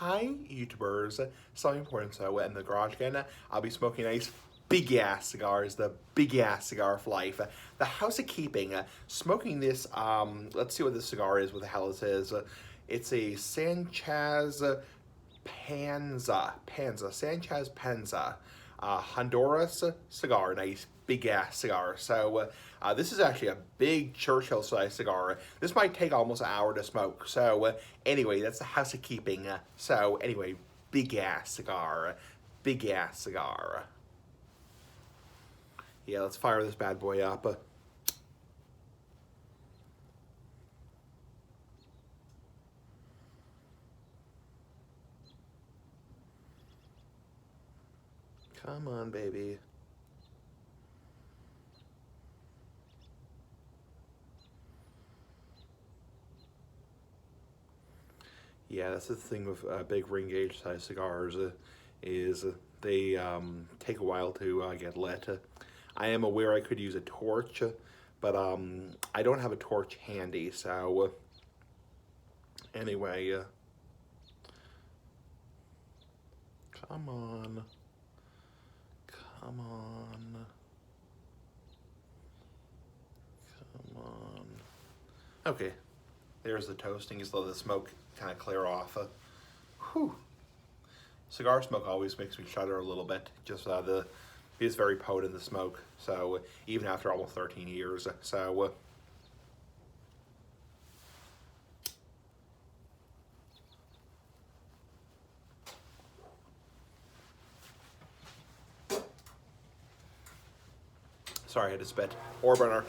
Hi, YouTubers. Something important. So, in the garage again, I'll be smoking nice big ass cigars, the big ass cigar of life. The House of Keeping. Smoking this, let's see what this cigar is, what the hell this is. It's a Sanchez Sanchez Panza. Honduras cigar, nice big ass cigar. So this is actually a big Churchill size cigar. This might take almost an hour to smoke. So anyway, that's the House of Keeping. So anyway, big ass cigar, big ass cigar. Yeah, let's fire this bad boy up. Come on, baby. Yeah, that's the thing with big ring gauge size cigars is they take a while to get lit. I am aware I could use a torch, but I don't have a torch handy, so anyway, come on. Come on. Come on. Okay. There's the toasting. Just let the smoke kind of clear off. Whew. Cigar smoke always makes me shudder a little bit. Just it's very potent, the smoke. So even after almost 13 years. So sorry, I had to spit. Ore burner.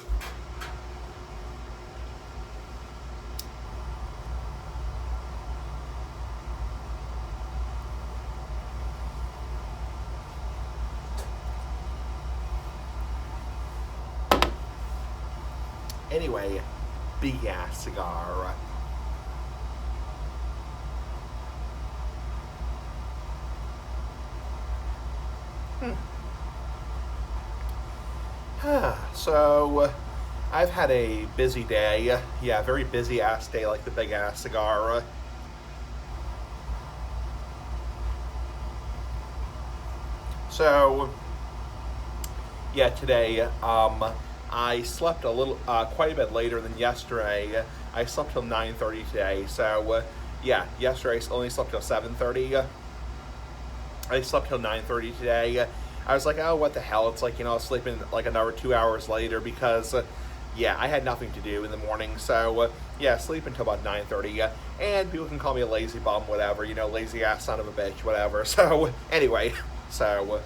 Anyway, big ass cigar. So, I've had a busy day. Yeah, very busy ass day, like the big ass cigar. So, yeah, today, I slept quite a bit later than yesterday. I slept till 9:30 today. So, yeah, yesterday I only slept till 7:30. I slept till 9:30 today. I was like, oh, what the hell? It's like, I'll sleep in like another 2 hours later because, yeah, I had nothing to do in the morning. So, yeah, sleep until about 9:30. And people can call me a lazy bum, whatever, lazy ass son of a bitch, whatever. So, anyway, so.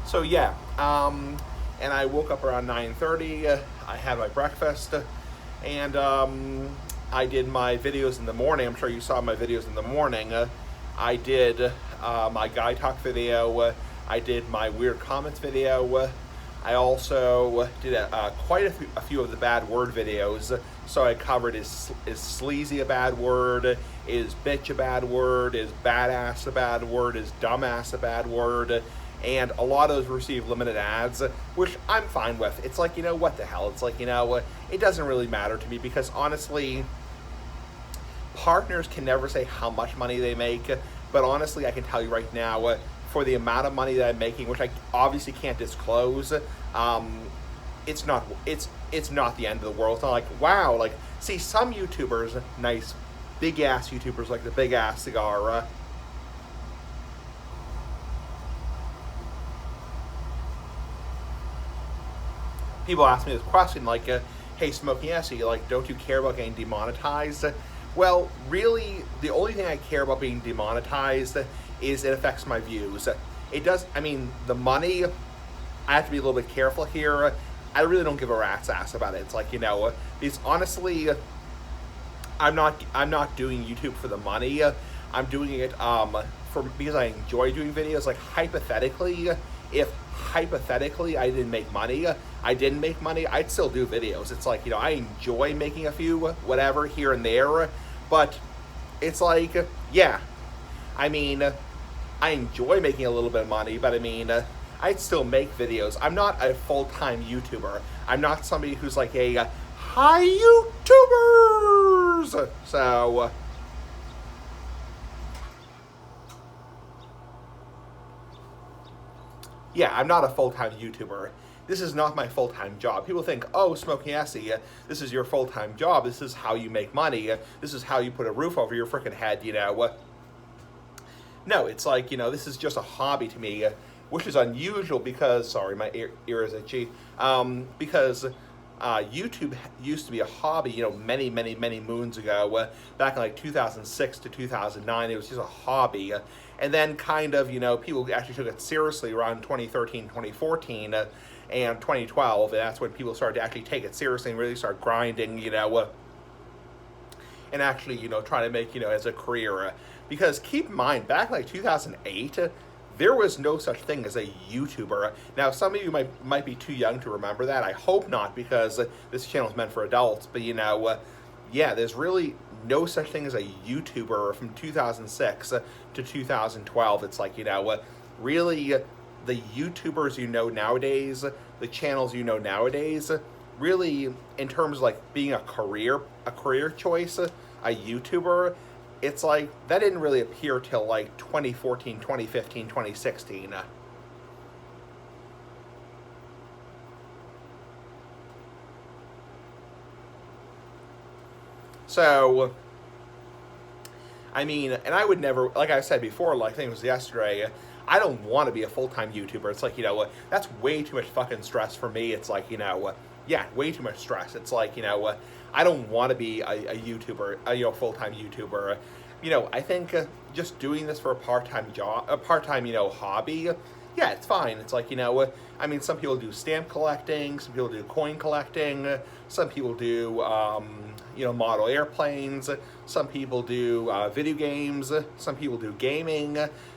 So, yeah, and I woke up around 9:30. I had my breakfast, and I did my videos in the morning. I'm sure you saw my videos in the morning. I did my Guy Talk video. I did my Weird Comments video. I also did quite a few of the bad word videos. So I covered is sleazy a bad word? Is bitch a bad word? Is badass a bad word? Is dumbass a bad word? And a lot of those receive limited ads, which I'm fine with. It's like, what the hell? It's like, it doesn't really matter to me because honestly, partners can never say how much money they make, but honestly, I can tell you right now, for the amount of money that I'm making, which I obviously can't disclose, it's not the end of the world. It's not like, wow, like, see, some YouTubers, nice big ass YouTubers like the Big Ass Cigar, people ask me this question, like, hey, Smoking Essie, like, don't you care about getting demonetized? Well, really, the only thing I care about being demonetized is it affects my views. It does, the money, I have to be a little bit careful here. I really don't give a rat's ass about it. It's like, because honestly, I'm not doing YouTube for the money. I'm doing it because I enjoy doing videos. Like, hypothetically, if I didn't make money, I'd still do videos. It's like, I enjoy making a few, whatever, here and there, but it's like, yeah, I enjoy making a little bit of money, but I'd still make videos. I'm not a full-time YouTuber. I'm not somebody who's like a hi YouTubers. So yeah, I'm not a full-time YouTuber. This is not my full-time job. People think, oh, Smoking Essie, this is your full-time job. This is how you make money. This is how you put a roof over your freaking head, you know. No, it's like, you know, this is just a hobby to me, which is unusual because, sorry, my ear is itchy, because YouTube used to be a hobby, you know, many, many, many moons ago, back in like 2006 to 2009, it was just a hobby. And then kind of, you know, people actually took it seriously around 2013, 2014, and 2012, and that's when people started to actually take it seriously and really start grinding, you know, and actually, you know, trying to make, you know, as a career. Because keep in mind, back in like 2008, there was no such thing as a YouTuber. Now, some of you might be too young to remember that. I hope not, because this channel is meant for adults. But, you know, yeah, there's really no such thing as a YouTuber from 2006 to 2012. It's like, you know, really the YouTubers you know nowadays, the channels you know nowadays, really, in terms of like being a career choice, a YouTuber, it's like that didn't really appear till like 2014, 2015, 2016. So, I mean, and I would never, like I said before, like I think it was yesterday, I don't want to be a full-time YouTuber. It's like, you know, that's way too much fucking stress for me. It's like, you know, yeah, way too much stress. It's like, you know, I don't want to be a YouTuber, you know, full-time YouTuber. You know, I think just doing this for a part-time job, a part-time, you know, hobby, yeah, it's fine. It's like, you know, I mean, some people do stamp collecting, some people do coin collecting, some people do, you know, model airplanes, some people do video games, some people do gaming,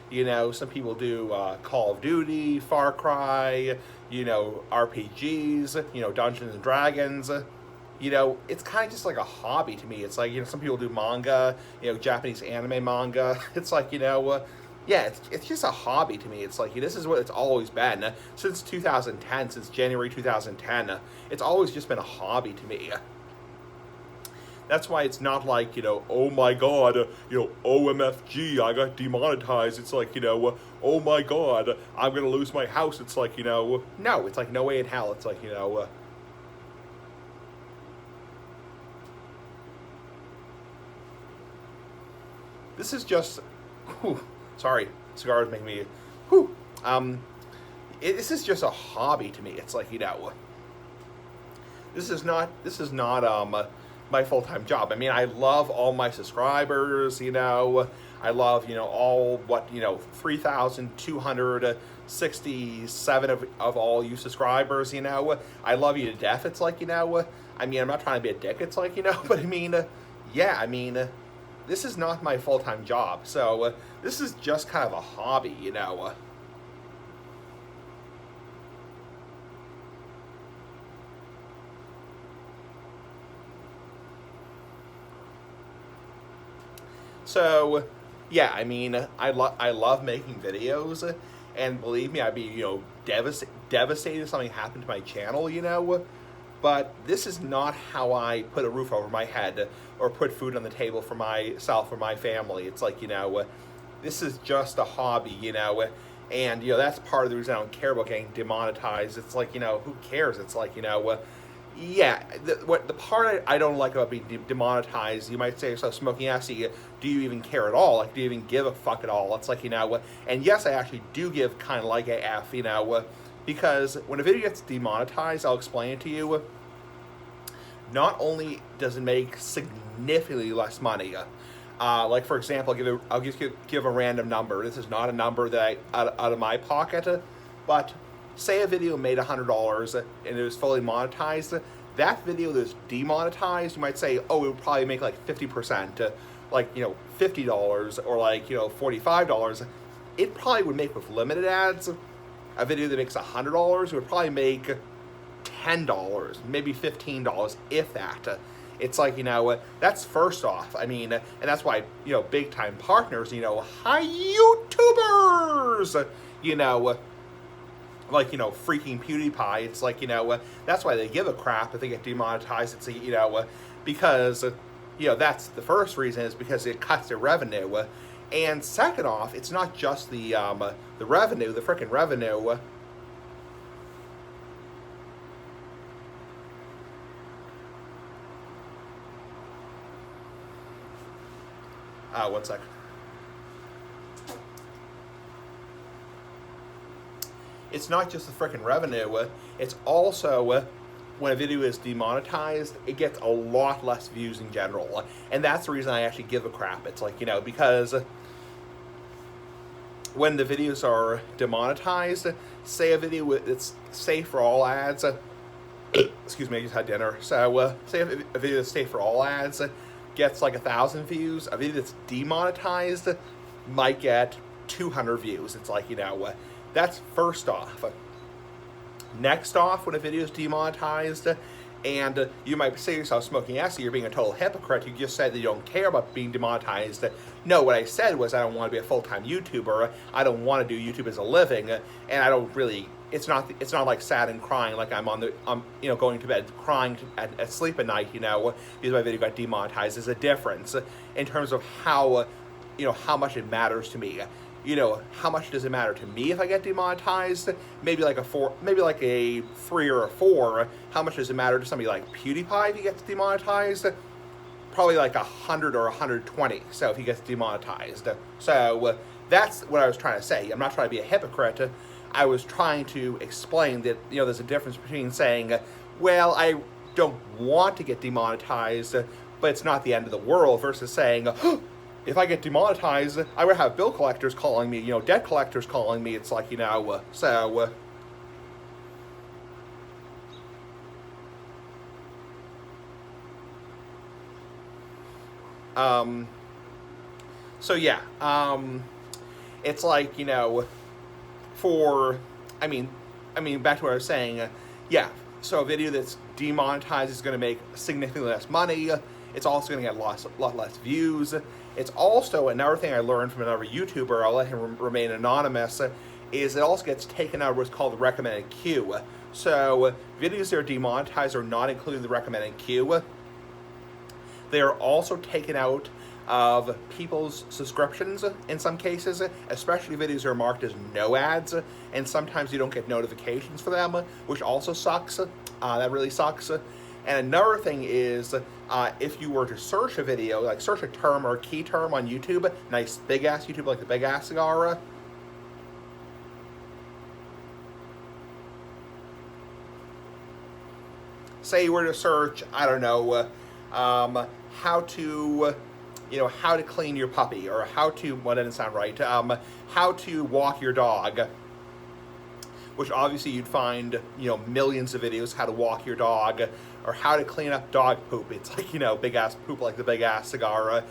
you know, some people do Call of Duty, Far Cry, you know, RPGs, you know, Dungeons and Dragons. You know, it's kind of just like a hobby to me. It's like, you know, some people do manga, you know, Japanese anime manga. It's like, you know, yeah, it's just a hobby to me. It's like, this is what it's always been. Since 2010, since January 2010, it's always just been a hobby to me. That's why it's not like, you know, oh my god, you know, OMFG, I got demonetized. It's like, you know, oh my god, I'm going to lose my house. It's like, you know, no, it's like no way in hell. It's like, you know, this is just, whew, sorry, cigars make me, whew, this is just a hobby to me. It's like, you know, this is not my full-time job. I mean, I love all my subscribers, you know, I love, you know, all, what, you know, 3,267 of all you subscribers, you know, I love you to death. It's like, you know, I mean, I'm not trying to be a dick, it's like, you know, but I mean, yeah, I mean, this is not my full-time job, so this is just kind of a hobby, you know. So, yeah, I mean, I love making videos, and believe me, I'd be, you know, devastated if something happened to my channel, you know. But this is not how I put a roof over my head or put food on the table for myself or my family. It's like, you know, this is just a hobby, you know, and, you know, that's part of the reason I don't care about getting demonetized. It's like, you know, who cares? It's like, you know, yeah, the part I don't like about being demonetized, you might say, so Smoking Essie, do you even care at all? Like, do you even give a fuck at all? It's like, you know, and yes, I actually do give kind of like a F, you know, because when a video gets demonetized, I'll explain it to you, not only does it make significantly less money, like for example, I'll just give a random number. This is not a number that out of my pocket, but say a video made $100 and it was fully monetized. That video that's demonetized, you might say, oh, it would probably make like 50%, like, you know, $50 or like, you know, $45. It probably would make with limited ads. A video that makes $100 would probably make $10, maybe $15, if that. It's like, you know, that's first off. I mean, and that's why, you know, big time partners, you know, hi YouTubers, you know, like, freaking PewDiePie. It's like, that's why they give a crap if they get demonetized. It's, because, that's the first reason, is because it cuts their revenue. And second off, it's not just the revenue, the freaking revenue. One sec. It's not just the freaking revenue. It's also, when a video is demonetized, it gets a lot less views in general. And that's the reason I actually give a crap. It's like, because when the videos are demonetized, say a video that's safe for all ads, excuse me, I just had dinner. So, say a video that's safe for all ads gets like 1,000 views. A video that's demonetized might get 200 views. It's like, that's first off. Next off, when a video is demonetized, and you might say to yourself, Smoking Essie, you're being a total hypocrite. You just said that you don't care about being demonetized. No, what I said was I don't want to be a full-time YouTuber. I don't want to do YouTube as a living, and I don't really. It's not like sad and crying like I'm going to bed crying at sleep at night, because my video got demonetized. There's a difference in terms of how much it matters to me. How much does it matter to me if I get demonetized? Maybe like a 4, maybe like a 3 or a 4. How much does it matter to somebody like PewDiePie if he gets demonetized? Probably like 100 or 120. So if he gets demonetized, so that's what I was trying to say. I'm not trying to be a hypocrite. I was trying to explain that there's a difference between saying, well, I don't want to get demonetized, but it's not the end of the world, versus saying, if I get demonetized, I would have bill collectors calling me, debt collectors calling me. It's like, so. So yeah, it's like, back to what I was saying, yeah, so a video that's demonetized is going to make significantly less money. It's also going to get a lot less views. It's also, another thing I learned from another YouTuber, I'll let him remain anonymous, is it also gets taken out of what's called the recommended queue. So videos that are demonetized are not included in the recommended queue. They are also taken out of people's subscriptions in some cases, especially videos that are marked as no ads, and sometimes you don't get notifications for them, which also sucks. That really sucks. And another thing is, if you were to search a video, like search a term or a key term on YouTube, nice big ass YouTube like the Big Ass Cigar, say you were to search, I don't know, how to clean your puppy, or how to, well, that didn't sound right, how to walk your dog, which obviously you'd find, millions of videos, how to walk your dog, or how to clean up dog poop. It's like, big ass poop like the Big Ass Cigar.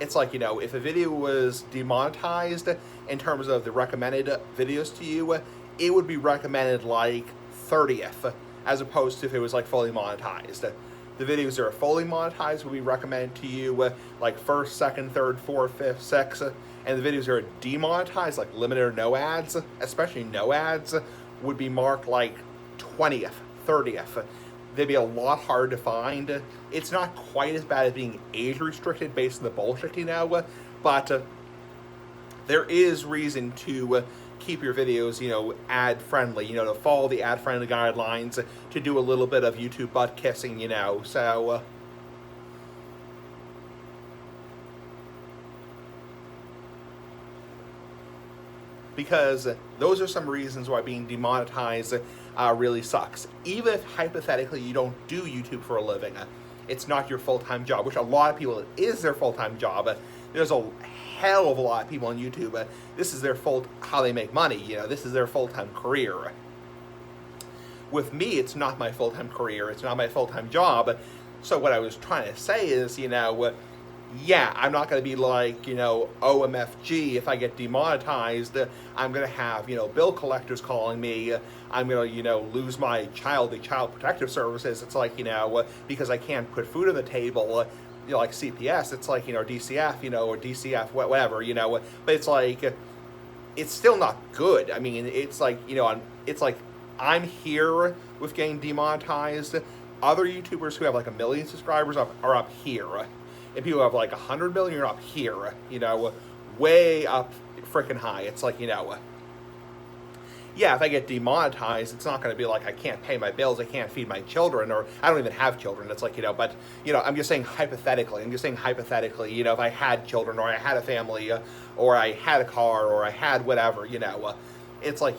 It's like, if a video was demonetized in terms of the recommended videos to you, it would be recommended like 30th, as opposed to if it was like fully monetized. The videos that are fully monetized will be recommended to you like 1st, 2nd, 3rd, 4th, 5th, 6th, and the videos that are demonetized, like limited or no ads, especially no ads, would be marked like 20th, 30th. They'd be a lot harder to find. It's not quite as bad as being age restricted based on the bullshit, but there is reason to keep your videos, ad friendly, to follow the ad friendly guidelines, to do a little bit of YouTube butt kissing, so. Because those are some reasons why being demonetized really sucks. Even if hypothetically you don't do YouTube for a living, it's not your full-time job, which a lot of people, it is their full-time job. There's a hell of a lot of people on YouTube, this is their how they make money, this is their full-time career. With me, it's not my full-time career, it's not my full-time job. So what I was trying to say is, yeah, I'm not going to be like, OMFG, if I get demonetized, I'm going to have, bill collectors calling me, I'm going to, lose my the child protective services. It's like, because I can't put food on the table, like CPS, it's like, DCF, or DCF, whatever, but it's like, it's still not good. I mean, it's like, it's like I'm here with getting demonetized. Other YouTubers who have like 1 million subscribers are up here, and people who have like 100 million are up here. Way up freaking high. It's like, yeah, if I get demonetized, it's not going to be like I can't pay my bills, I can't feed my children, or I don't even have children. It's like, but, I'm just saying hypothetically. If I had children, or I had a family, or I had a car, or I had whatever, it's like,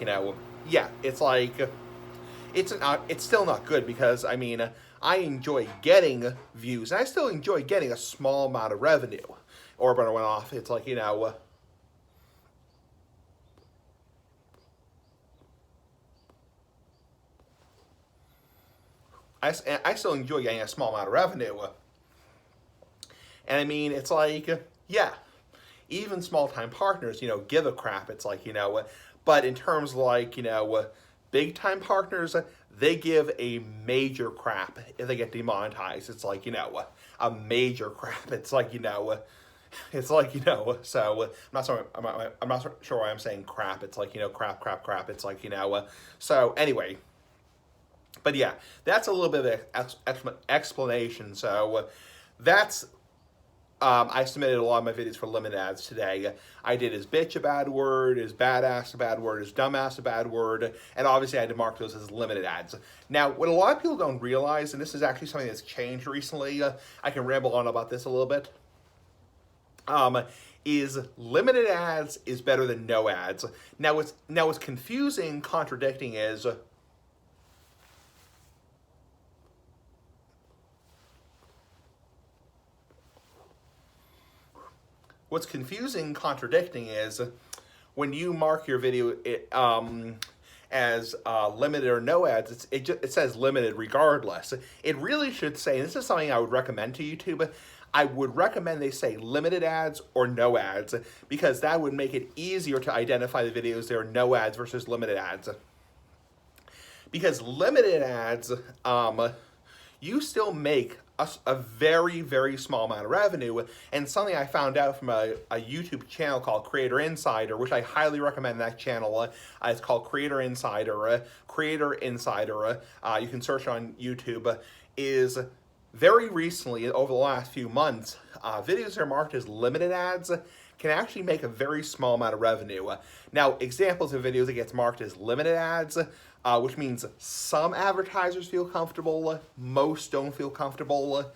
yeah, it's like, it's still not good because, I mean, I enjoy getting views, and I still enjoy getting a small amount of revenue. Orban went off. It's like, I still enjoy getting a small amount of revenue. And I mean, it's like, yeah, even small-time partners, give a crap. It's like, but in terms of like, big-time partners, they give a major crap if they get demonetized. It's like, a major crap. It's like, it's like, so I'm not sure why I'm saying crap. It's like, crap. It's like, so anyway. But yeah, that's a little bit of explanation. So that's, I submitted a lot of my videos for limited ads today. I did is bitch a bad word, is badass a bad word, is dumbass a bad word, and obviously I had to mark those as limited ads. Now, what a lot of people don't realize, and this is actually something that's changed recently, I can ramble on about this a little bit, is limited ads is better than no ads. Now, what's confusing, contradicting is, what's confusing, contradicting is when you mark your video as limited or no ads, it says limited regardless. It really should say, and this is something I would recommend to YouTube, I would recommend they say limited ads or no ads, because that would make it easier to identify the videos that are no ads versus limited ads. Because limited ads, you still make a very, very small amount of revenue, and something I found out from a YouTube channel called Creator Insider, which I highly recommend that channel. It's called Creator Insider. You can search on YouTube. Is very recently, over the last few months, videos that are marked as limited ads can actually make a very small amount of revenue. Now, examples of videos that gets marked as limited ads, which means some advertisers feel comfortable, most don't feel comfortable,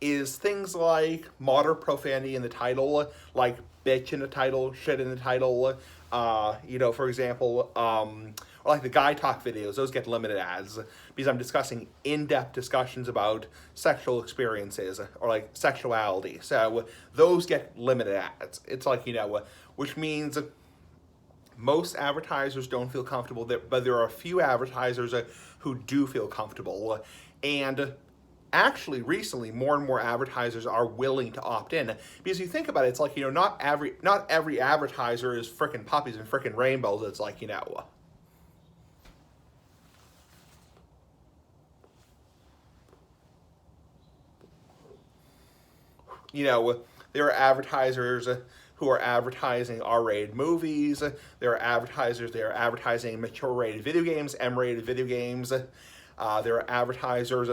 is things like moderate profanity in the title, like bitch in the title, shit in the title, for example, or like the guy talk videos, those get limited ads because I'm discussing in-depth discussions about sexual experiences or like sexuality. So those get limited ads. It's like, which means most advertisers don't feel comfortable, but there are a few advertisers who do feel comfortable. And actually, recently, more and more advertisers are willing to opt in. Because you think about it, it's like, not every advertiser is frickin' puppies and frickin' rainbows. It's like, there are advertisers who are advertising R-rated movies. There are advertisers that are advertising mature-rated video games, M-rated video games. There are advertisers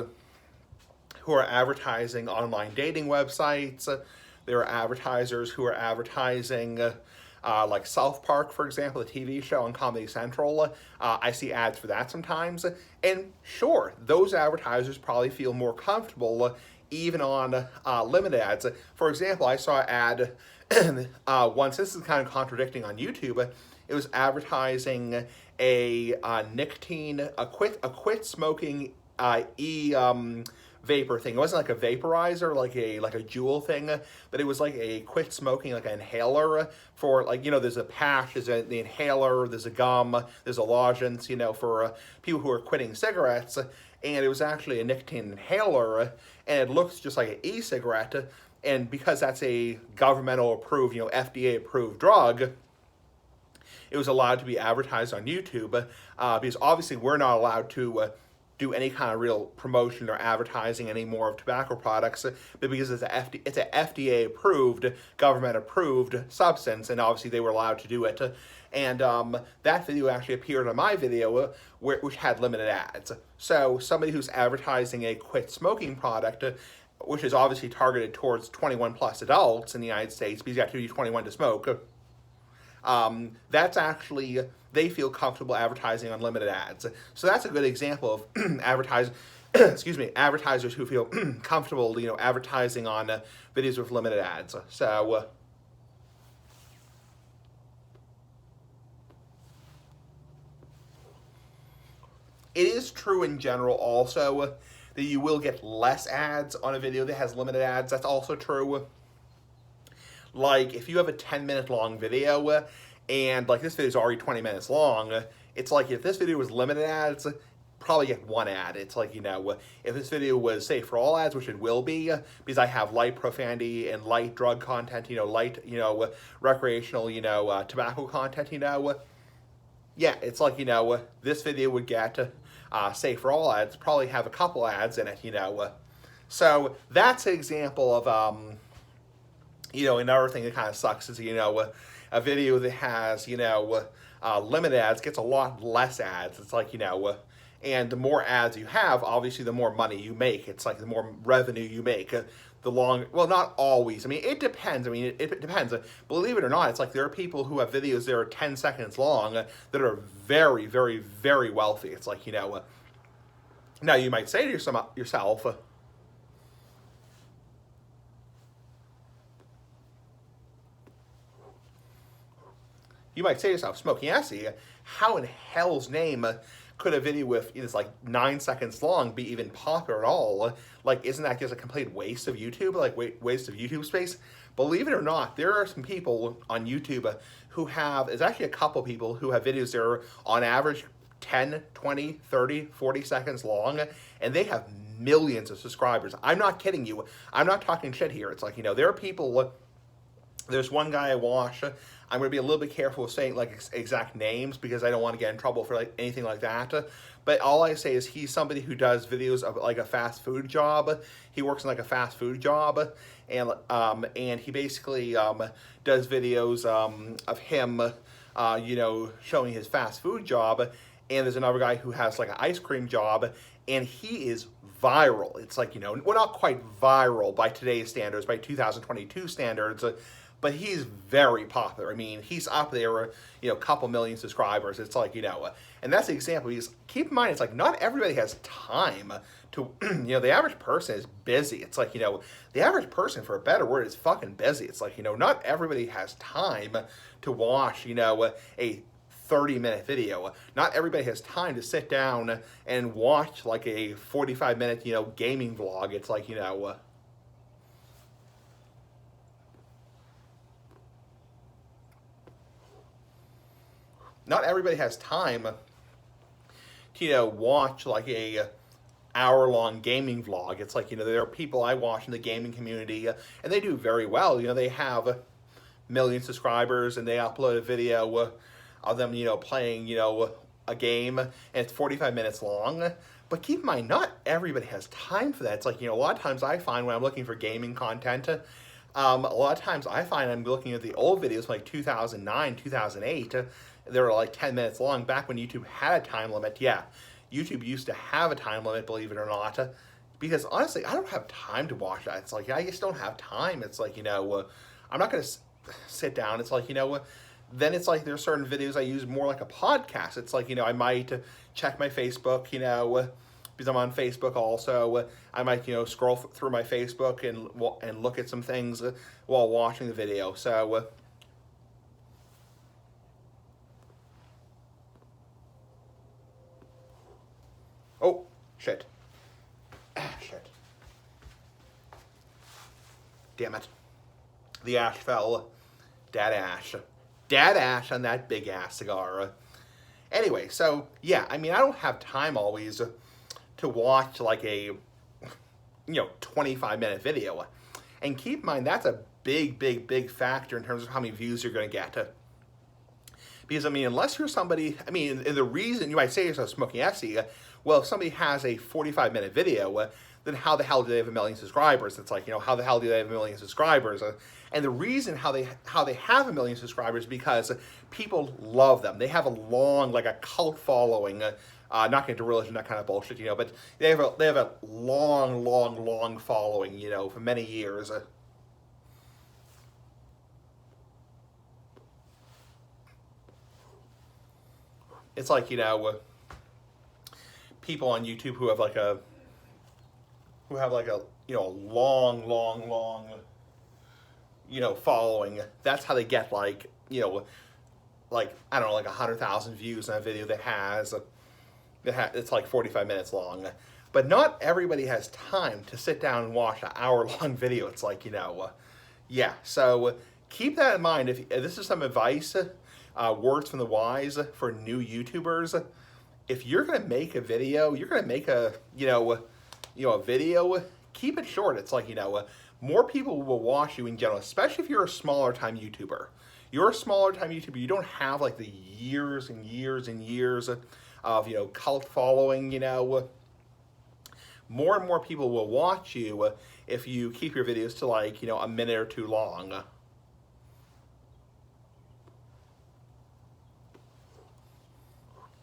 who are advertising online dating websites. There are advertisers who are advertising like South Park, for example, the TV show on Comedy Central. I see ads for that sometimes. And sure, those advertisers probably feel more comfortable even on limited ads. For example, I saw an ad once, this is kind of contradicting on YouTube. It was advertising a quit smoking vapor thing. It wasn't like a vaporizer, like a Juul thing, but it was like a quit smoking, like an inhaler for, like, there's a patch, there's the inhaler, there's a gum, there's a lozenge, for people who are quitting cigarettes, and it was actually a nicotine inhaler, and it looks just like an e-cigarette, and because that's a governmental approved, FDA approved drug, it was allowed to be advertised on YouTube, because obviously we're not allowed to do any kind of real promotion or advertising anymore of tobacco products, but because it's a FDA approved, government approved substance, and obviously they were allowed to do it. And that video actually appeared on my video, which had limited ads. So somebody who's advertising a quit smoking product, which is obviously targeted towards 21 plus adults in the United States, because you have to be 21 to smoke, that's actually, they feel comfortable advertising on limited ads. So that's a good example of advertisers who feel comfortable, advertising on videos with limited ads. So it is true in general also that you will get less ads on a video that has limited ads. That's also true. Like, if you have a 10-minute long video, and like this video is already 20 minutes long, it's like if this video was limited ads, probably get one ad. It's like, if this video was safe for all ads, which it will be, because I have light profanity and light drug content, light, recreational, tobacco content, yeah, it's like, this video would get safe for all ads, probably have a couple ads in it, So that's an example of, another thing that kind of sucks is, a video that has, limited ads gets a lot less ads. It's like, and the more ads you have, obviously the more money you make. It's like the more revenue you make. Well, not always. I mean, it depends. I mean, it depends. Believe it or not, it's like there are people who have videos that are 10 seconds long that are very, very, very wealthy. It's like, now you might say to yourself, Smoking Essie, how in hell's name could a video with it's like 9 seconds long be even popular at all? Like, isn't that just a complete waste of YouTube? Like, waste of YouTube space? Believe it or not, there are some people on YouTube who have, there's actually a couple people who have videos that are on average 10, 20, 30, 40 seconds long, and they have millions of subscribers. I'm not kidding you. I'm not talking shit here. It's like, there are people, there's one guy I watch, I'm going to be a little bit careful with saying like exact names because I don't want to get in trouble for like anything like that. But all I say is he's somebody who does videos of like a fast food job. He works in like a fast food job, and he basically does videos of him, showing his fast food job. And there's another guy who has like an ice cream job, and he is viral. It's like, we're not quite viral by today's standards, by 2022 standards. But he's very popular. I mean, he's up there, a couple million subscribers. It's like, and that's the example. Because keep in mind, it's like not everybody has time to, the average person is busy. It's like, the average person, for a better word, is fucking busy. It's like, not everybody has time to watch, a 30-minute video. Not everybody has time to sit down and watch like a 45-minute, gaming vlog. It's like, not everybody has time to, watch like a hour-long gaming vlog. It's like, there are people I watch in the gaming community, and they do very well. They have a million subscribers, and they upload a video of them, playing, a game, and it's 45 minutes long. But keep in mind, not everybody has time for that. It's like, a lot of times I find when I'm looking for gaming content, a lot of times I find I'm looking at the old videos from like 2009, 2008. They were like 10 minutes long back when YouTube had a time limit. Yeah, YouTube used to have a time limit, believe it or not. Because honestly, I don't have time to watch that. It's like, I just don't have time. It's like, I'm not going to sit down. It's like, then it's like there's certain videos I use more like a podcast. It's like, I might check my Facebook, because I'm on Facebook also. I might, scroll through my Facebook and look at some things while watching the video. So, oh, shit. Shit. Damn it. The ash fell. Dad ash. Dad ash on that big ass cigar. Anyway, so, yeah, I mean, I don't have time always to watch like a, 25-minute video. And keep in mind, that's a big, big, big factor in terms of how many views you're going to get. Because, I mean, unless you're somebody, I mean, and the reason you might say yourself Smoking Essie, well, if somebody has a 45-minute video, then how the hell do they have 1 million subscribers? It's like, how the hell do they have 1 million subscribers? And the reason how they have 1 million subscribers is because people love them. They have a long, like a cult following. Not getting into religion, that kind of bullshit, but they have a long following, for many years. It's like, people on YouTube who have like a long, following. That's how they get like I don't know, like 100,000 views on a video that has it's like 45 minutes long. But not everybody has time to sit down and watch an hour-long video. It's like, yeah. So keep that in mind. If this is some advice, words from the wise for new YouTubers. If you're gonna make a video, you're gonna make a a video. Keep it short. It's like more people will watch you in general, especially if you're a smaller time YouTuber. You're a smaller time YouTuber. You don't have like the years and years and years of cult following. More and more people will watch you if you keep your videos to like a minute or two long.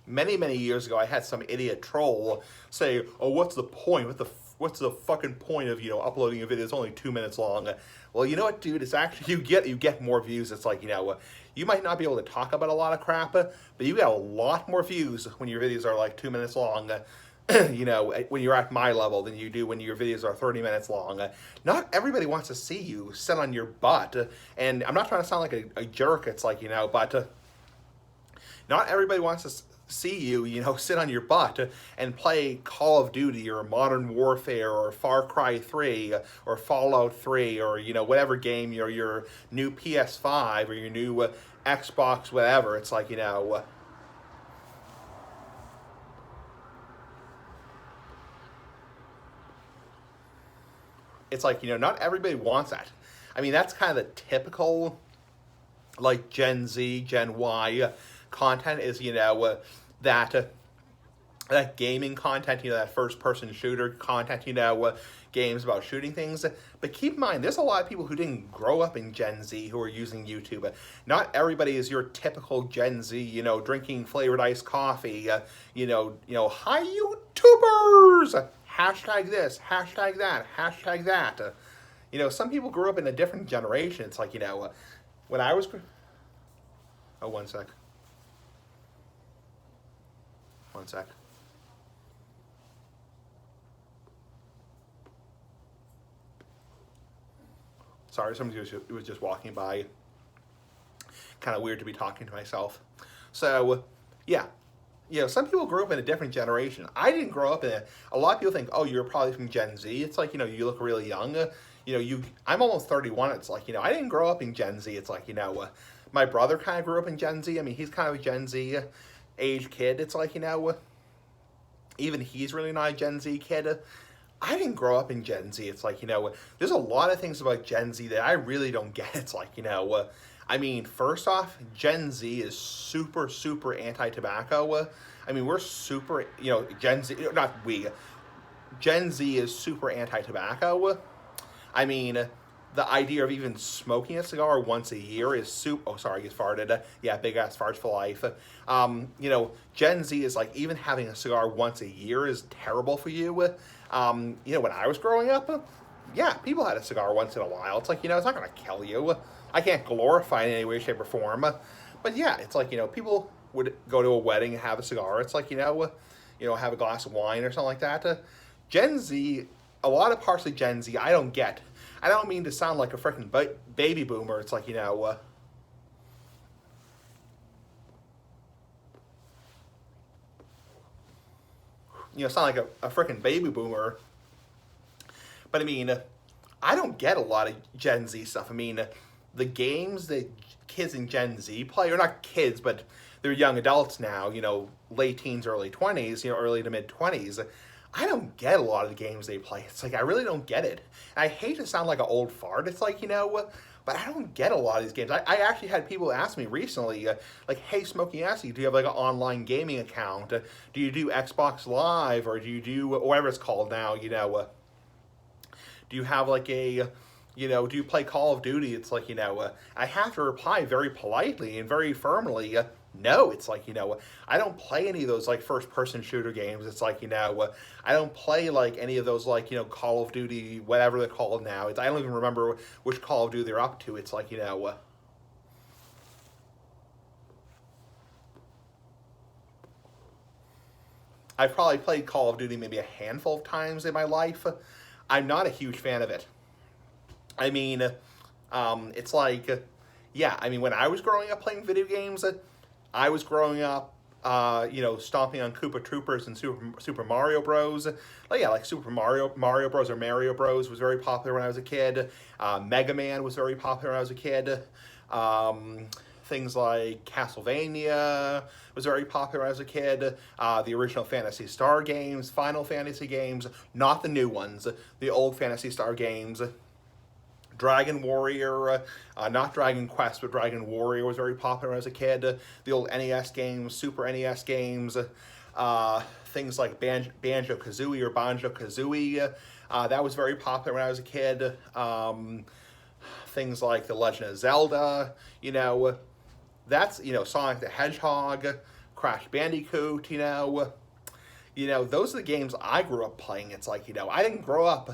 Many years ago, I had some idiot troll say, "Oh, what's the point? What's the fucking point of uploading a video? It's only 2 minutes long." Well, you know what, dude? It's actually you get more views. It's like you might not be able to talk about a lot of crap, but you get a lot more views when your videos are like 2 minutes long. When you're at my level than you do when your videos are 30 minutes long. Not everybody wants to see you sit on your butt, and I'm not trying to sound like a jerk. It's like but not everybody wants to see you, sit on your butt and play Call of Duty or Modern Warfare or Far Cry 3 or Fallout 3 or, whatever game, your new PS5 or your new Xbox, whatever. It's like, it's like, not everybody wants that. I mean, that's kind of the typical, like, Gen Z, Gen Y content is, that gaming content, that first-person shooter content, games about shooting things. But keep in mind, there's a lot of people who didn't grow up in Gen Z who are using YouTube. Not everybody is your typical Gen Z, drinking flavored iced coffee, hi YouTubers! Hashtag this, hashtag that, hashtag that. Some people grew up in a different generation. It's like, when I was... Oh, one sec. One sec. Sorry, somebody was just walking by. Kind of weird to be talking to myself. So, yeah. Some people grew up in a different generation. I didn't grow up in a lot of people think, oh, you're probably from Gen Z. It's like, you look really young. I'm almost 31. It's like, I didn't grow up in Gen Z. It's like, my brother kind of grew up in Gen Z. I mean, he's kind of a Gen Z age kid. It's like, even he's really not a Gen Z kid. I didn't grow up in Gen Z. It's like, there's a lot of things about Gen Z that I really don't get. It's like, I mean, first off, Gen Z is super anti-tobacco. I mean, we're super, Gen Z, not we, Gen Z is super anti-tobacco. I mean, the idea of even smoking a cigar once a year is super, oh, sorry, I just farted. Yeah, big ass farts for life. Gen Z is like, even having a cigar once a year is terrible for you. When I was growing up, yeah, people had a cigar once in a while. It's like, it's not going to kill you. I can't glorify it in any way, shape, or form. But yeah, it's like, people would go to a wedding and have a cigar. It's like, have a glass of wine or something like that. Gen Z, a lot of parts of Gen Z I don't get. I don't mean to sound like a freaking baby boomer. It's like, sound like a freaking baby boomer. But I mean, I don't get a lot of Gen Z stuff. I mean, the games that kids in Gen Z play, or not kids, but they're young adults now, late teens, early 20s, early to mid 20s. I don't get a lot of the games they play. It's like, I really don't get it. And I hate to sound like an old fart. It's like, but I don't get a lot of these games. I actually had people ask me recently, like, hey, Smoky Assy, do you have like an online gaming account? Do you do Xbox Live, or do you do whatever it's called now? Do you have like a, do you play Call of Duty? It's like, I have to reply very politely and very firmly. No, it's like, I don't play any of those like first person shooter games. It's like, I don't play like any of those like, Call of Duty, whatever they're called now. I don't even remember which Call of Duty they're up to. It's like, I've probably played Call of Duty maybe a handful of times in my life. I'm not a huge fan of it. I mean, it's like, yeah, I mean, when I was growing up playing video games, I was growing up, stomping on Koopa Troopers and Super Mario Bros. Like, yeah, like Mario Bros. Or Mario Bros. Was very popular when I was a kid. Mega Man was very popular when I was a kid. Things like Castlevania was very popular when I was a kid. The original Phantasy Star games, Final Fantasy games, not the new ones, the old Phantasy Star games. Dragon Warrior, not Dragon Quest, but Dragon Warrior was very popular when I was a kid. The old NES games, Super NES games, things like Banjo-Kazooie or Banjo-Kazooie, that was very popular when I was a kid. Things like The Legend of Zelda, that's, Sonic the Hedgehog, Crash Bandicoot, those are the games I grew up playing. It's like, I didn't grow up,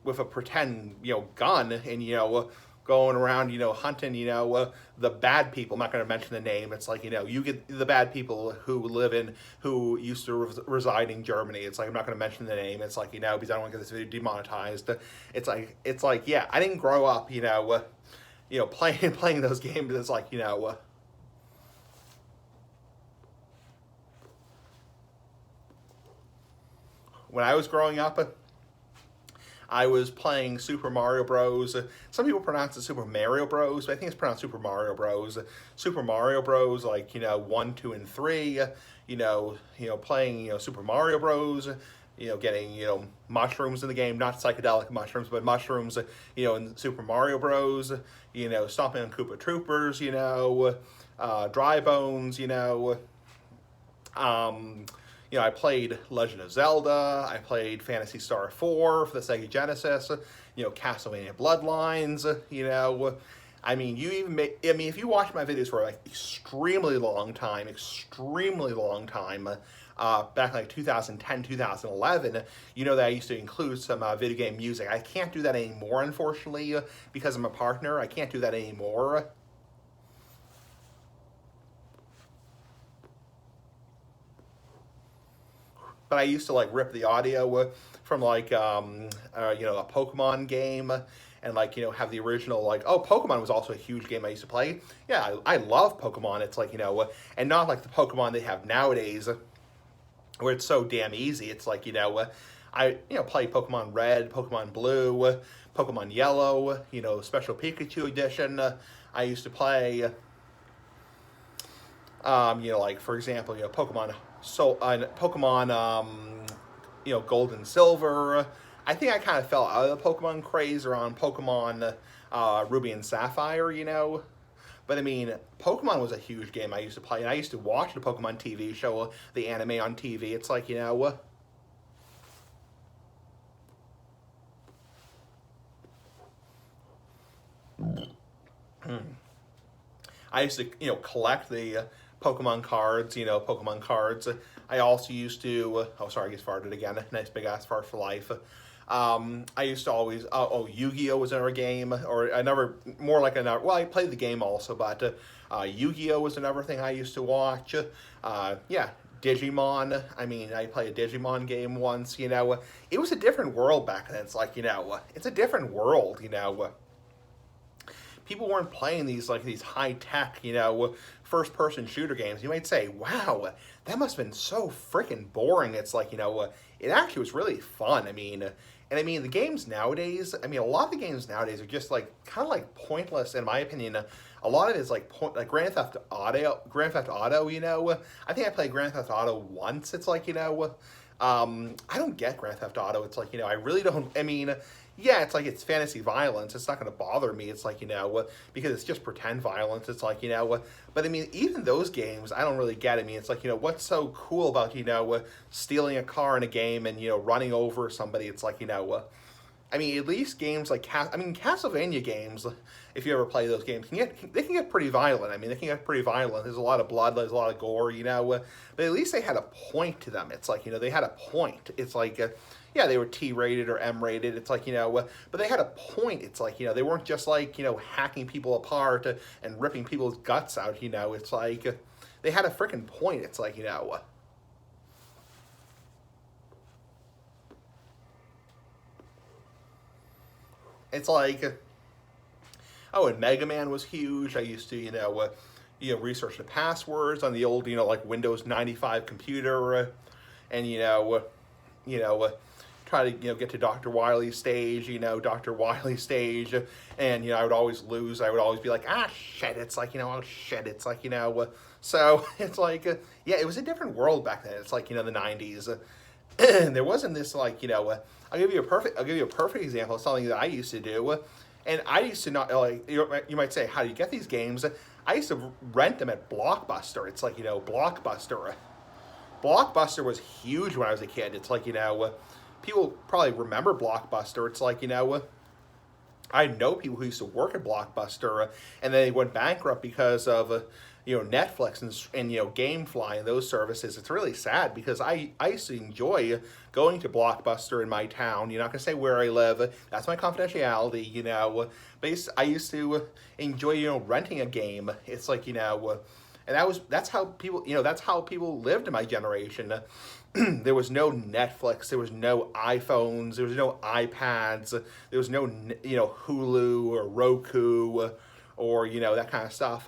with a pretend, gun and, going around, hunting, the bad people. I'm not going to mention the name. It's like, you get the bad people who used to reside in Germany. It's like, I'm not going to mention the name. It's like, because I don't want to get this video demonetized. It's like, yeah, I didn't grow up, playing those games. It's like, when I was growing up, I was playing Super Mario Bros. Some people pronounce it Super Mario Bros, but I think it's pronounced Super Mario Bros. Super Mario Bros, like, 1, 2, and 3, playing, Super Mario Bros, getting, mushrooms in the game, not psychedelic mushrooms, but mushrooms, in Super Mario Bros, stomping on Koopa Troopers, Dry Bones, I played Legend of Zelda. I played Phantasy Star 4 for the Sega Genesis. Castlevania Bloodlines. If you watch my videos for like extremely long time, back like 2010, 2011, that I used to include some video game music. I can't do that anymore, unfortunately, because I'm a partner. I can't do that anymore. But I used to like rip the audio from like a Pokemon game, and like have the original, like, oh, Pokemon was also a huge game I used to play. Yeah, I love Pokemon. It's like, and not like the Pokemon they have nowadays, where it's so damn easy. It's like, I play Pokemon Red, Pokemon Blue, Pokemon Yellow, Special Pikachu Edition. I used to play, like, for example, Pokemon Gold and Silver. I think I kind of fell out of the Pokemon craze around Pokemon Ruby and Sapphire, But I mean, Pokemon was a huge game I used to play, and I used to watch the Pokemon TV show, the anime on TV. It's like, I used to, collect the Pokemon cards, Pokemon cards. I also used to, oh, sorry, I just farted again. Nice big ass fart for life. I used to always, Yu-Gi-Oh! Was another game, or well, I played the game also, but Yu-Gi-Oh! Was another thing I used to watch. Yeah, Digimon. I played a Digimon game once, It was a different world back then. It's like, it's a different world, People weren't playing these high-tech, first-person shooter games. You might say, wow, that must have been so freaking boring. It's like, it actually was really fun. The games nowadays, a lot of the games nowadays are just like kind of like pointless in my opinion. A lot of it is like Grand Theft Auto. I think I played Grand Theft Auto once. It's like, I don't get Grand Theft Auto. It's like, I really don't. yeah, it's like it's fantasy violence. It's not going to bother me. It's like, because it's just pretend violence. It's like, but I mean, even those games, I don't really get. I mean, it's like, what's so cool about, stealing a car in a game and, running over somebody? It's like, I mean, at least games like Castlevania games, if you ever play those games, they can get pretty violent. I mean, they can get pretty violent. There's a lot of blood, there's a lot of gore, but at least they had a point to them. It's like, they had a point. It's like, yeah, they were T-rated or M-rated. It's like, but they had a point. It's like, they weren't just like, hacking people apart and ripping people's guts out, It's like, they had a freaking point. It's like, it's like, oh, and Mega Man was huge. I used to, research the passwords on the old, like Windows 95 computer, and try to get to Dr. Wily's stage, Dr. Wily's stage, and I would always lose. I would always be like, shit. It's like, oh shit. It's like, so it's like, yeah, it was a different world back then. It's like, the 90s. There wasn't this like, I'll give you a perfect example of something that I used to do. And I used to not, like, you might say, how do you get these games? I used to rent them at Blockbuster. It's like, Blockbuster. Blockbuster was huge when I was a kid. It's like, people probably remember Blockbuster. It's like, I know people who used to work at Blockbuster, and then they went bankrupt because of, Netflix and GameFly and those services. It's really sad because I used to enjoy going to Blockbuster in my town. You're not going to say where I live. That's my confidentiality, But I used to enjoy, renting a game. It's like, and that's how people lived in my generation. There was no Netflix, there was no iPhones, there was no iPads, there was no, Hulu or Roku or, that kind of stuff.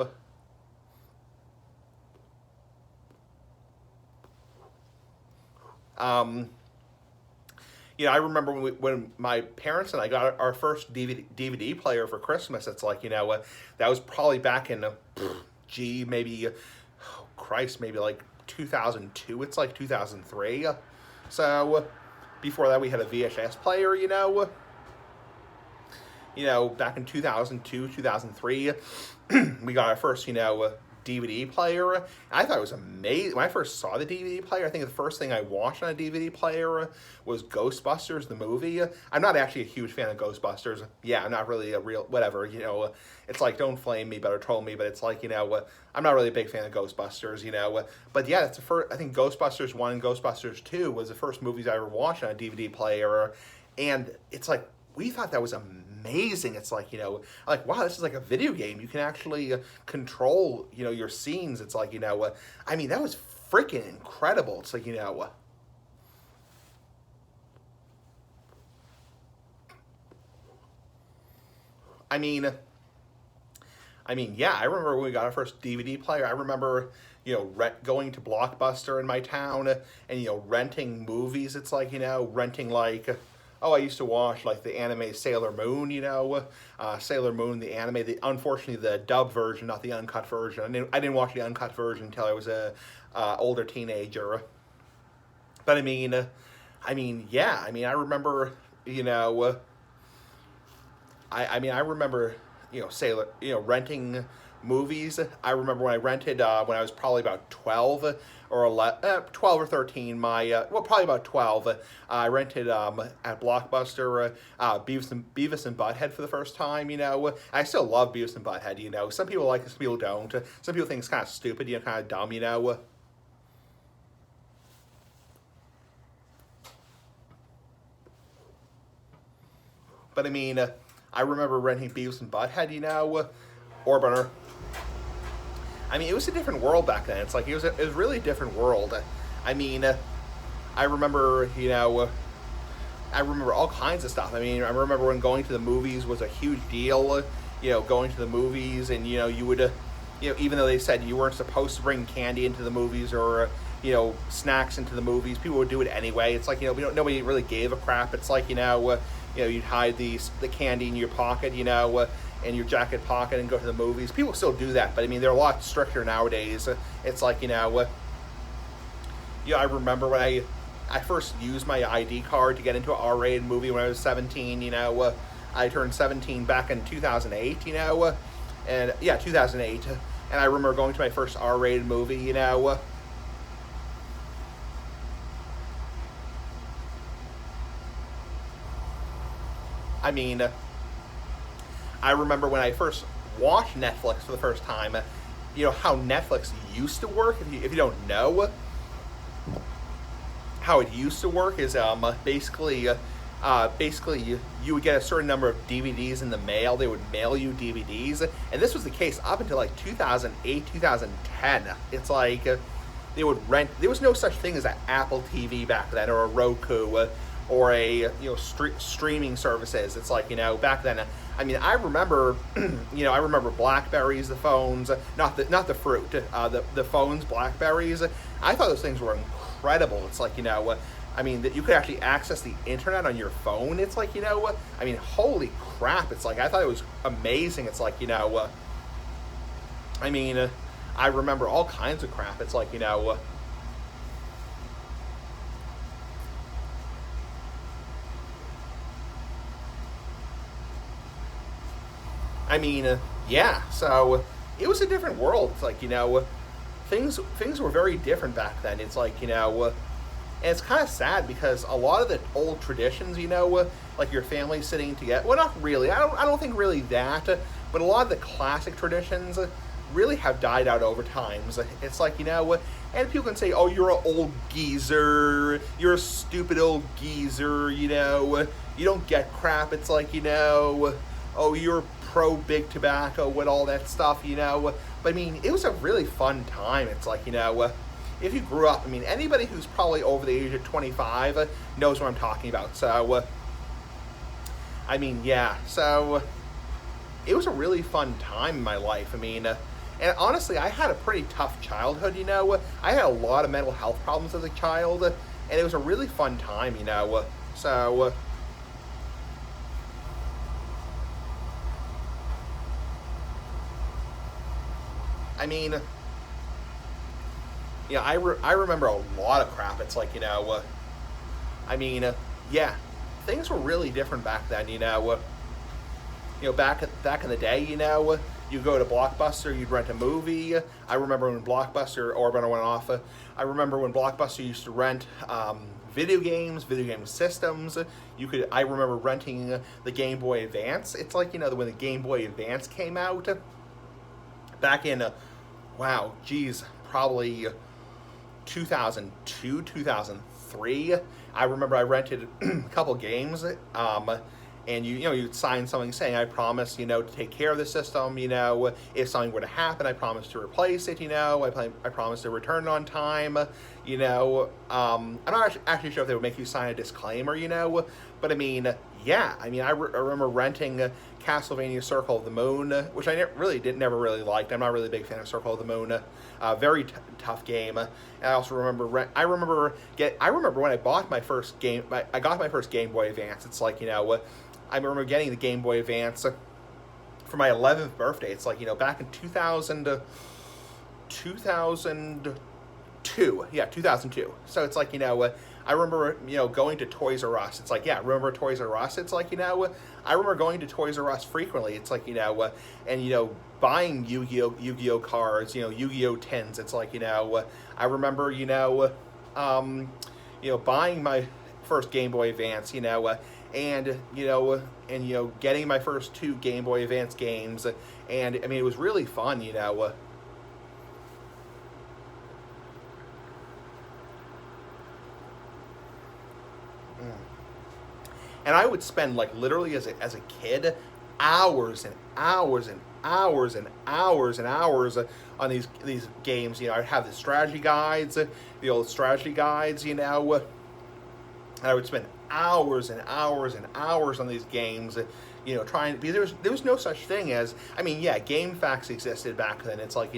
I remember when my parents and I got our first DVD player for Christmas. It's like, that was probably back in, maybe, oh Christ, maybe like 2002. It's like 2003. So before that, we had a VHS player, back in 2002, 2003, we got our first, DVD player. And I thought it was amazing. When I first saw the DVD player, I think the first thing I watched on a DVD player was Ghostbusters, the movie. I'm not actually a huge fan of Ghostbusters. Yeah, I'm not really a real, whatever, it's like, don't flame me, better troll me, but it's like, I'm not really a big fan of Ghostbusters, But yeah, that's the first, I think Ghostbusters 1 and Ghostbusters 2 was the first movies I ever watched on a DVD player. And it's like, we thought that was amazing. It's like, like, wow, this is like a video game. You can actually control, your scenes. It's like, I mean, that was freaking incredible. It's like, yeah, I remember when we got our first DVD player. I remember, going to Blockbuster in my town and, renting movies. It's like, renting like, oh, I used to watch like the anime Sailor Moon, Sailor Moon, the anime. Unfortunately, the dub version, not the uncut version. I didn't watch the uncut version until I was a older teenager. But yeah. I remember, I remember, renting movies. I remember when I rented when I was probably about 12 or 11, 12 or 13. Probably about 12. I rented at Blockbuster Beavis and Butthead for the first time. I still love Beavis and Butthead. Some people like it, some people don't. Some people think it's kind of stupid, kind of dumb. But I remember renting Beavis and Butthead. Or it was a different world back then. It's like, it was really a different world. I remember, I remember all kinds of stuff. I remember when going to the movies was a huge deal, going to the movies and, you would, even though they said you weren't supposed to bring candy into the movies or, snacks into the movies, people would do it anyway. It's like, nobody really gave a crap. It's like, you'd hide the candy in your pocket, in your jacket pocket and go to the movies. People still do that, but they're a lot stricter nowadays. It's like, I remember when I first used my ID card to get into an R-rated movie when I was 17. I turned 17 back in 2008. And yeah, 2008. And I remember going to my first R-rated movie. I mean, I remember when I first watched Netflix for the first time. How Netflix used to work. If you don't know, how it used to work is basically you would get a certain number of DVDs in the mail. They would mail you DVDs, and this was the case up until like 2008, 2010. It's like they would rent. There was no such thing as an Apple TV back then, or a Roku, or a streaming services. It's like back then. I mean, I remember, I remember Blackberries, the phones, not the fruit, the phones, Blackberries. I thought those things were incredible. It's like I mean, that you could actually access the internet on your phone. It's like I mean, holy crap! It's like I thought it was amazing. It's like I mean, I remember all kinds of crap. It's like I mean, yeah. So it was a different world. It's like things were very different back then. It's like and it's kind of sad because a lot of the old traditions, like your family sitting together. Well, not really. I don't think really that. But a lot of the classic traditions really have died out over time. It's like and people can say, "Oh, you're an old geezer. You're a stupid old geezer." You don't get crap. It's like oh, you're pro big tobacco with all that stuff. But I mean, it was a really fun time. It's like if you grew up, I mean, anybody who's probably over the age of 25 knows what I'm talking about. So, I mean, yeah. So, it was a really fun time in my life. I mean, and honestly, I had a pretty tough childhood, I had a lot of mental health problems as a child, and it was a really fun time, So, I mean, I remember a lot of crap. It's like, I mean, yeah, things were really different back then, back in the day, you go to Blockbuster, you'd rent a movie. I remember when Blockbuster, or when I went off, I remember when Blockbuster used to rent video game systems. I remember renting the Game Boy Advance. It's like, when the Game Boy Advance came out, back in, wow, geez, probably 2002, 2003. I remember I rented a couple games, and you'd sign something saying, I promise, to take care of the system, if something were to happen, I promise to replace it, I promise to return it on time, I'm not actually sure if they would make you sign a disclaimer, but I mean, yeah, I mean, I remember renting Castlevania Circle of the Moon, which I never really liked. I'm not really a big fan of Circle of the Moon. Very tough game. And I also remember I remember when I bought my first game. I got my first Game Boy Advance. It's like I remember getting the Game Boy Advance for my 11th birthday. It's like back in 2002. Yeah, 2002. So it's like I remember, going to Toys R Us. It's like, yeah, remember Toys R Us? It's like, I remember going to Toys R Us frequently. It's like, and, buying Yu-Gi-Oh cards, Yu-Gi-Oh tins. It's like, I remember, buying my first Game Boy Advance, and, getting my first 2 Game Boy Advance games. And, I mean, it was really fun, And I would spend, like, literally as a kid, hours and hours and hours and hours and hours on these games. I'd have the strategy guides, the old strategy guides, and I would spend hours and hours and hours on these games, trying, because there was no such thing as, I mean, yeah, GameFAQs existed back then. It's like,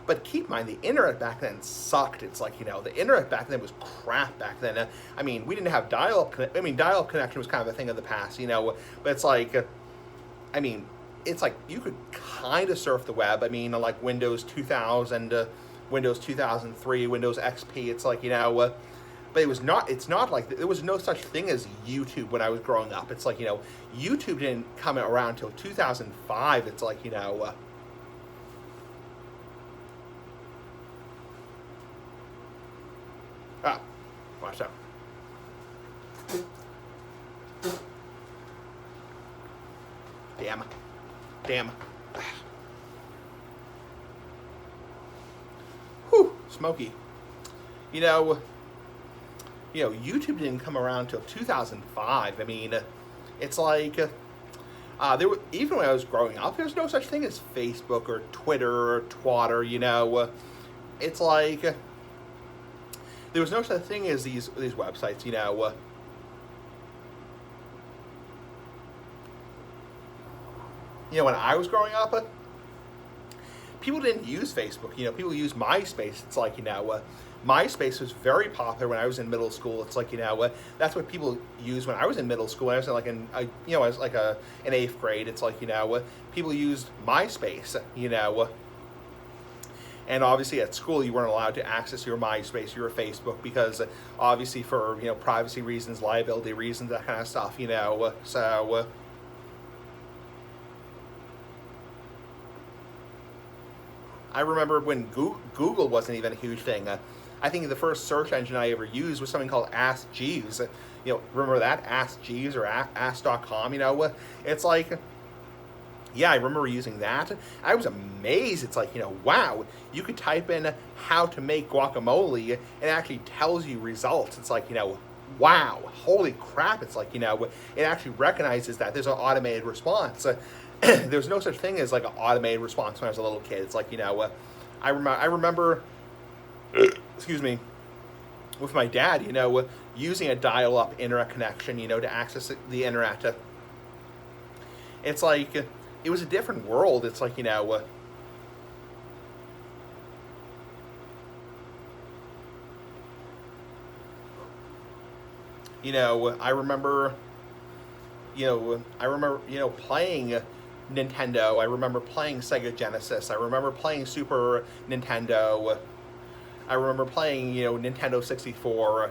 but keep in mind, the internet back then sucked. It's like, the internet back then was crap back then. I mean, we didn't have dial-up. I mean, dial-up connection was kind of a thing of the past, but it's like, I mean, it's like you could kind of surf the web. I mean, like Windows 2000, Windows 2003, Windows XP. It's like, but it's not like, there was no such thing as YouTube when I was growing up. It's like, YouTube didn't come around until 2005. It's like, ah, watch out. Damn. Whew, smoky. YouTube didn't come around until 2005. I mean, it's like, even when I was growing up, there's no such thing as Facebook or Twitter or Twatter. It's like, there was no such thing as these websites. When I was growing up, people didn't use Facebook. People used MySpace. It's like, MySpace was very popular when I was in middle school. It's like, that's what people used when I was in middle school. I was in I was like in 8th grade. It's like, people used MySpace, And obviously at school you weren't allowed to access your MySpace, your Facebook, because obviously for, privacy reasons, liability reasons, that kind of stuff, so... I remember when Google wasn't even a huge thing. I think the first search engine I ever used was something called Ask Jeeves. Remember that? Ask Jeeves or Ask.com, It's like, yeah, I remember using that. I was amazed. It's like, wow, you could type in how to make guacamole and it actually tells you results. It's like, wow, holy crap. It's like, it actually recognizes that there's an automated response. There's no such thing as like an automated response when I was a little kid. It's like, I remember, excuse me, with my dad, using a dial-up internet connection, to access the internet. It's like, it was a different world. It's like, I remember, playing Nintendo. I remember playing Sega Genesis. I remember playing Super Nintendo. I remember playing, Nintendo 64.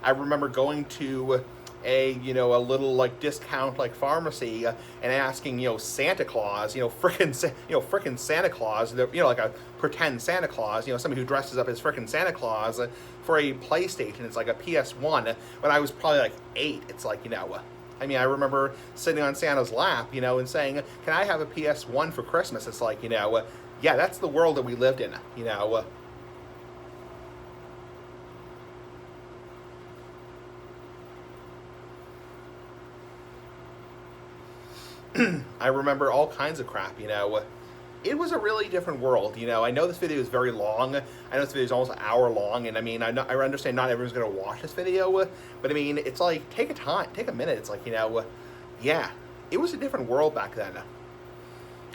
I remember going to a little like discount like pharmacy and asking, Santa Claus, frickin' Santa Claus, like a pretend Santa Claus, somebody who dresses up as frickin' Santa Claus for a PlayStation. It's like a PS1 when I was probably like 8. It's like, I remember sitting on Santa's lap, and saying, can I have a PS1 for Christmas? It's like, yeah, that's the world that we lived in, I remember all kinds of crap, It was a really different world, I know this video is very long. I know this video is almost an hour long, and I understand not everyone's going to watch this video, but it's like, take a minute. It's like, yeah, it was a different world back then.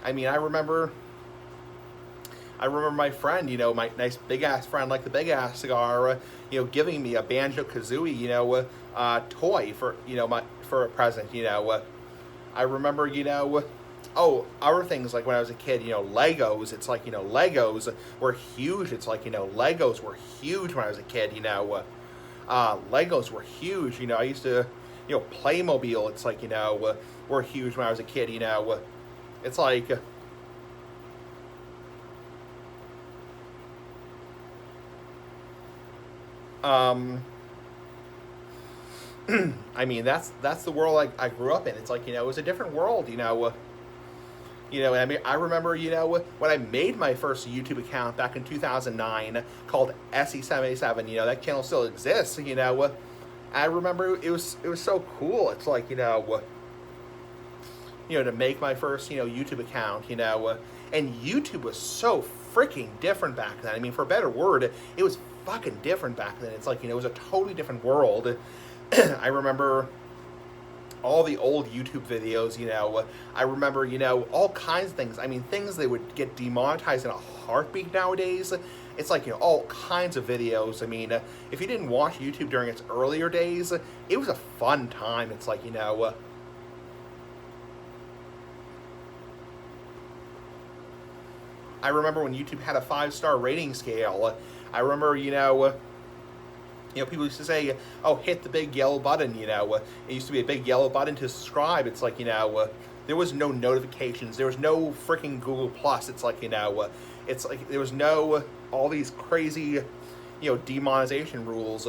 I remember my friend, my nice big-ass friend, like the big-ass cigar, giving me a Banjo-Kazooie, toy for a present, I remember, other things like when I was a kid, Legos. It's like, Legos were huge. It's like, Legos were huge when I was a kid, Legos were huge. I used to, Playmobil. It's like, were huge when I was a kid, It's like, that's the world I grew up in. It's like, it was a different world, I remember, when I made my first YouTube account back in 2009 called SE787, that channel still exists, I remember it was so cool. It's like, to make my first, YouTube account, and YouTube was so freaking different back then. For a better word, it was fucking different back then. It's like, it was a totally different world. I remember all the old YouTube videos, I remember, all kinds of things. Things that would get demonetized in a heartbeat nowadays. It's like, all kinds of videos. If you didn't watch YouTube during its earlier days, it was a fun time. It's like, I remember when YouTube had a 5-star rating scale. I remember, You know, people used to say, "Oh, hit the big yellow button." You know, it used to be a big yellow button to subscribe. It's like, there was no notifications. There was no freaking Google Plus. It's like, it's like there was no all these crazy, demonetization rules.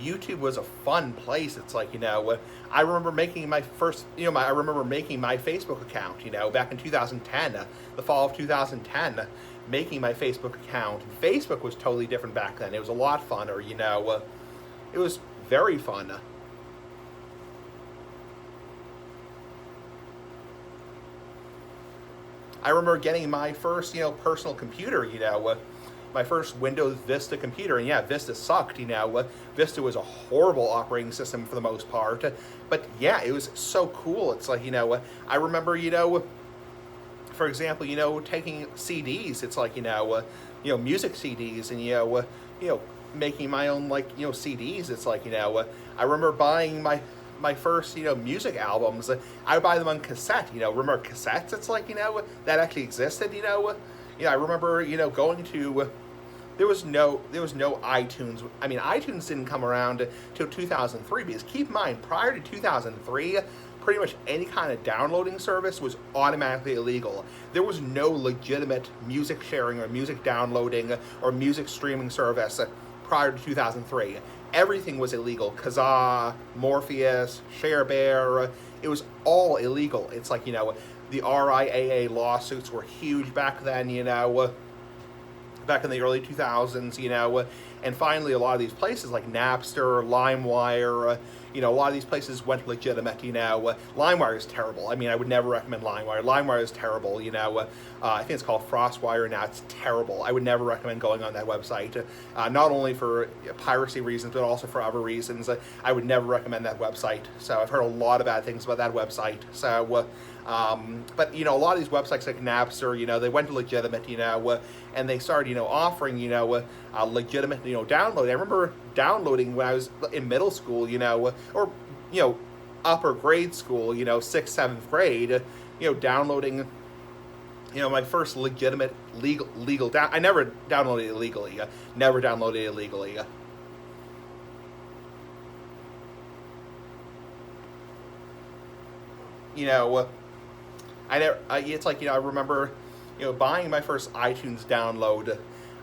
YouTube was a fun place. It's like, I remember making my first, I remember making my Facebook account, back in 2010, the fall of 2010, making my Facebook account. Facebook was totally different back then. It was a lot funner, it was very fun. I remember getting my first, personal computer, my first Windows Vista computer, and yeah, Vista sucked, Vista was a horrible operating system for the most part, but yeah, it was so cool. It's like, I remember, for example, taking CDs, it's like, music CDs, and, making my own, like, CDs, it's like, I remember buying my first, music albums. I would buy them on cassette, remember cassettes? It's like, that actually existed, I remember, going to, there was no iTunes. I mean, iTunes didn't come around till 2003, because keep in mind, prior to 2003, pretty much any kind of downloading service was automatically illegal. There was no legitimate music sharing or music downloading or music streaming service prior to 2003. Everything was illegal. Kazaa, Morpheus, ShareBear, it was all illegal. It's like, the RIAA lawsuits were huge back then, back in the early 2000s, and finally a lot of these places like Napster, LimeWire, a lot of these places went legitimate, LimeWire is terrible. I mean, I would never recommend LimeWire. LimeWire is terrible, I think it's called FrostWire now. It's terrible. I would never recommend going on that website, not only for piracy reasons, but also for other reasons. I would never recommend that website. So I've heard a lot of bad things about that website. So, but, a lot of these websites like Napster, they went legitimate, and they started, offering, legitimate, download. I remember downloading when I was in middle school, or, upper grade school, 6th, 7th grade, downloading, my first legitimate legal down. I never downloaded it illegally. Never downloaded it illegally. It's like, I remember, buying my first iTunes download.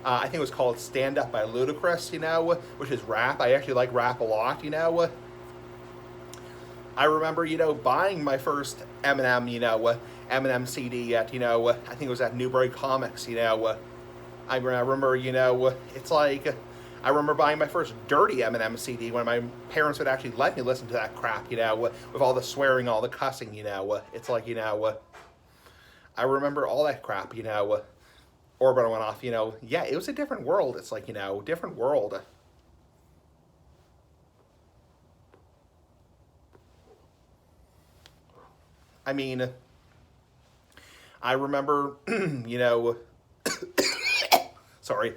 I think it was called Stand Up by Ludacris, which is rap. I actually like rap a lot, I remember, buying my first Eminem, Eminem CD at, I think it was at Newbury Comics, I remember, it's like, I remember buying my first dirty Eminem CD when my parents would actually let me listen to that crap, with all the swearing, all the cussing, it's like, I remember all that crap, Orbital went off, yeah, it was a different world. It's like, different world. I mean, I remember, sorry,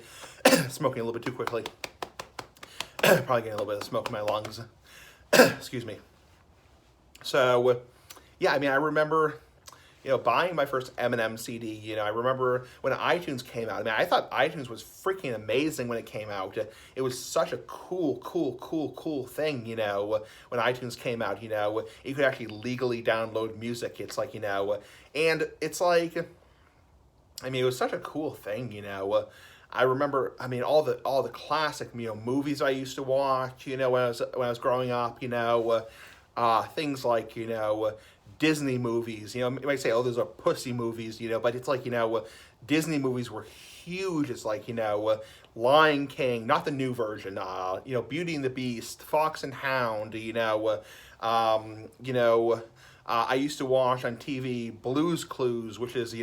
smoking a little bit too quickly. Probably getting a little bit of smoke in my lungs. Excuse me. So, yeah, I mean, I remember, buying my first Eminem CD. I remember when iTunes came out. I mean, I thought iTunes was freaking amazing when it came out. It was such a cool thing, when iTunes came out, you could actually legally download music. It's like, and it's like, I mean, it was such a cool thing, I remember, I mean, all the classic, movies I used to watch, when I was growing up, things like, Disney movies, you might say, oh, those are pussy movies, but it's like, Disney movies were huge. It's like, Lion King, not the new version, Beauty and the Beast, Fox and Hound, I used to watch on TV Blue's Clues, which is,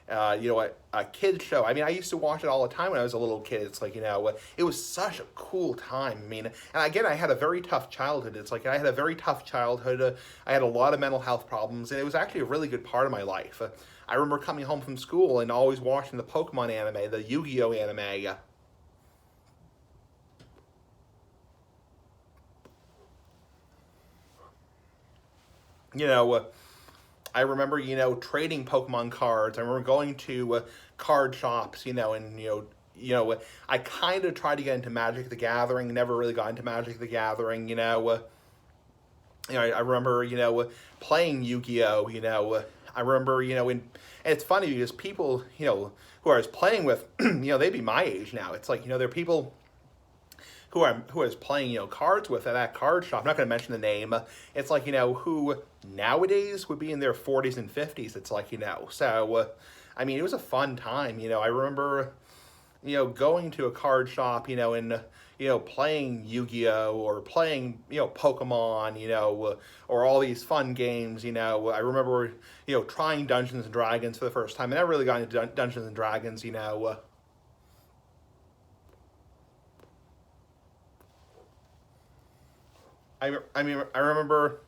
a kid show. I mean, I used to watch it all the time when I was a little kid. It's like, it was such a cool time. I mean, and again, I had a very tough childhood. It's like, I had a very tough childhood. I had a lot of mental health problems, and it was actually a really good part of my life. I remember coming home from school and always watching the Pokemon anime, the Yu-Gi-Oh anime. I remember, trading Pokemon cards. I remember going to card shops, and, I kind of tried to get into Magic the Gathering, never really got into Magic the Gathering, I remember, playing Yu-Gi-Oh, I remember, and it's funny because people, who I was playing with, they'd be my age now. It's like, there are people who I was playing, cards with at that card shop. I'm not going to mention the name. It's like, who nowadays would be in their 40s and 50s. It's like, so, I mean, it was a fun time. I remember, going to a card shop, and, playing Yu-Gi-Oh! Or playing, Pokemon, or all these fun games, I remember, trying Dungeons and Dragons for the first time. I never really got into Dungeons and Dragons, I remember,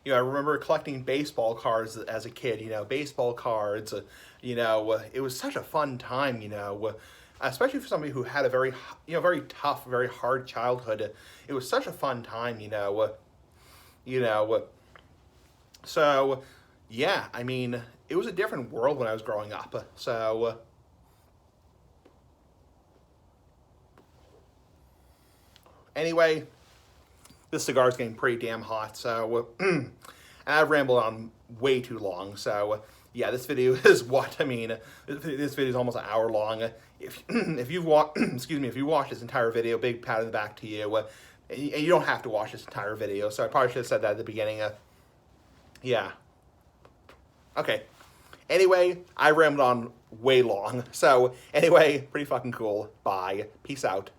I remember collecting baseball cards as a kid. Baseball cards. It was such a fun time. Especially for somebody who had a very, very tough, very hard childhood. It was such a fun time. You know. So, yeah. I mean, it was a different world when I was growing up. So. Anyway, this cigar is getting pretty damn hot, so and I've rambled on way too long. So yeah, this video is what I mean. This video is almost an hour long. If you've watched, excuse me, if you watched this entire video, big pat on the back to you. And you don't have to watch this entire video, so I probably should have said that at the beginning. Yeah. Okay. Anyway, I rambled on way long. So anyway, pretty fucking cool. Bye. Peace out.